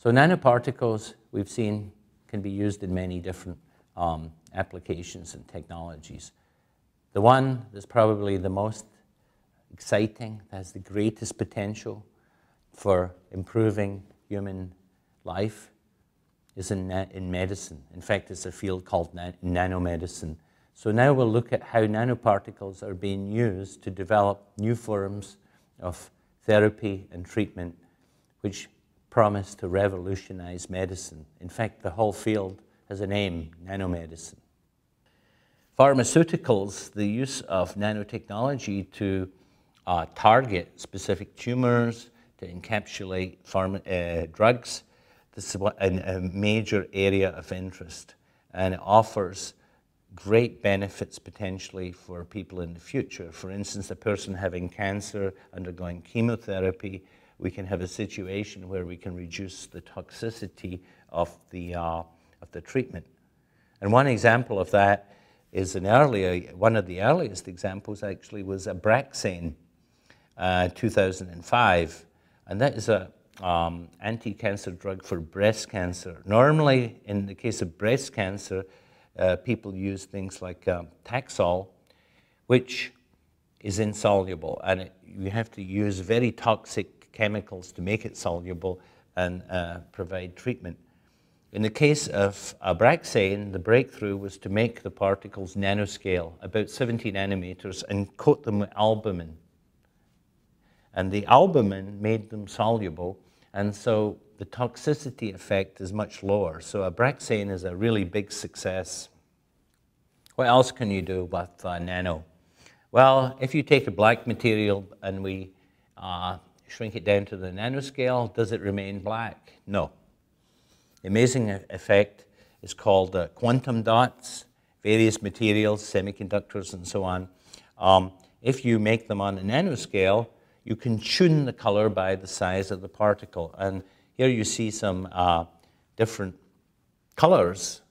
So nanoparticles, we've seen, can be used in many different applications and technologies. The one that's probably the most exciting, that has the greatest potential for improving human life, is in medicine. In fact, it's a field called nanomedicine. So now we'll look at how nanoparticles are being used to develop new forms of therapy and treatment, which promise to revolutionize medicine. In fact, the whole field has a name, nanomedicine. Pharmaceuticals, the use of nanotechnology to target specific tumors, to encapsulate drugs, this is a major area of interest, and it offers great benefits potentially for people in the future. For instance, a person having cancer, undergoing chemotherapy, we can have a situation where we can reduce the toxicity of the treatment. And one example of that is one of the earliest examples actually was Abraxane, 2005. And that is a anti-cancer drug for breast cancer. Normally, in the case of breast cancer, people use things like Taxol, which is insoluble, and you have to use very toxic chemicals to make it soluble and provide treatment. In the case of Abraxane, the breakthrough was to make the particles nanoscale, about 70 nanometers, and coat them with albumin. And the albumin made them soluble, and so the toxicity effect is much lower. So Abraxane is a really big success. What else can you do with nano? Well, if you take a black material and we shrink it down to the nanoscale, does it remain black? No. The amazing effect is called quantum dots, various materials, semiconductors, and so on. If you make them on a nanoscale, you can tune the color by the size of the particle. And here you see some different colors.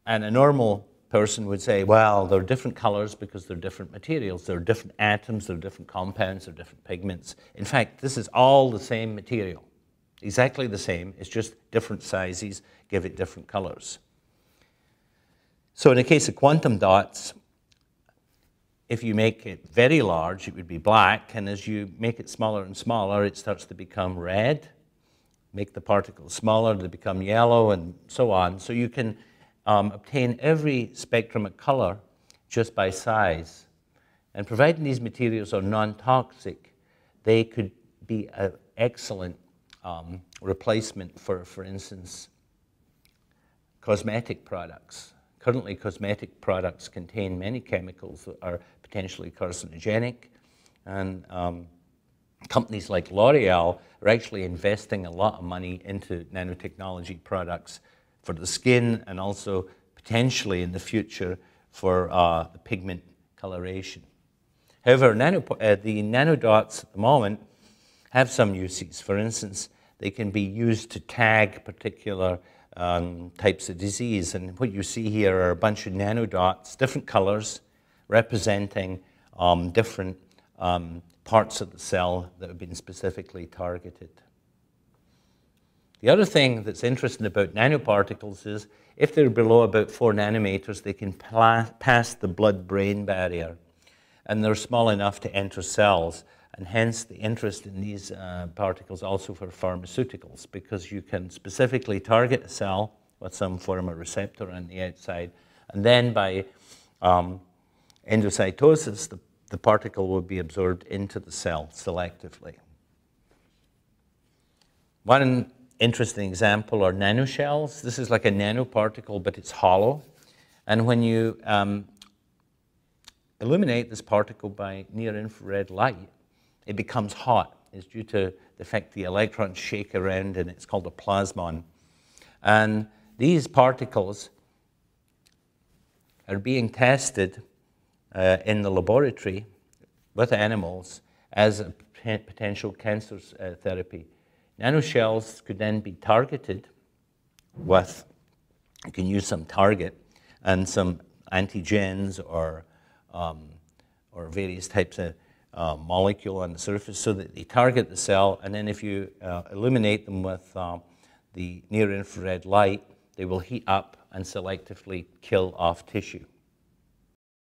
And a normal person would say, well, they're different colors because they're different materials. They're different atoms, they're different compounds, they're different pigments. In fact, this is all the same material. Exactly the same, it's just different sizes give it different colors. So in the case of quantum dots, if you make it very large, it would be black, and as you make it smaller and smaller, it starts to become red. Make the particles smaller, they become yellow, and so on. So you can obtain every spectrum of color just by size. And providing these materials are non-toxic, they could be an excellent replacement for instance, cosmetic products. Currently, cosmetic products contain many chemicals that are potentially carcinogenic, and companies like L'Oreal are actually investing a lot of money into nanotechnology products for the skin and also potentially in the future for the pigment coloration. However, the nanodots at the moment have some uses. For instance, they can be used to tag particular types of disease. And what you see here are a bunch of nanodots, different colors, representing different parts of the cell that have been specifically targeted. The other thing that's interesting about nanoparticles is if they're below about 4 nanometers, they can pass the blood-brain barrier, and they're small enough to enter cells, and hence the interest in these particles also for pharmaceuticals, because you can specifically target a cell with some form of receptor on the outside, and then by endocytosis, the particle will be absorbed into the cell selectively. One interesting example are nanoshells. This is like a nanoparticle, but it's hollow. And when you illuminate this particle by near-infrared light, it becomes hot. It's due to the fact the electrons shake around, and it's called a plasmon. And these particles are being tested in the laboratory with animals as a potential cancer therapy. Nanoshells could then be targeted with, you can use some target and some antigens or various types of molecule on the surface so that they target the cell, and then if you illuminate them with the near-infrared light, they will heat up and selectively kill off tissue.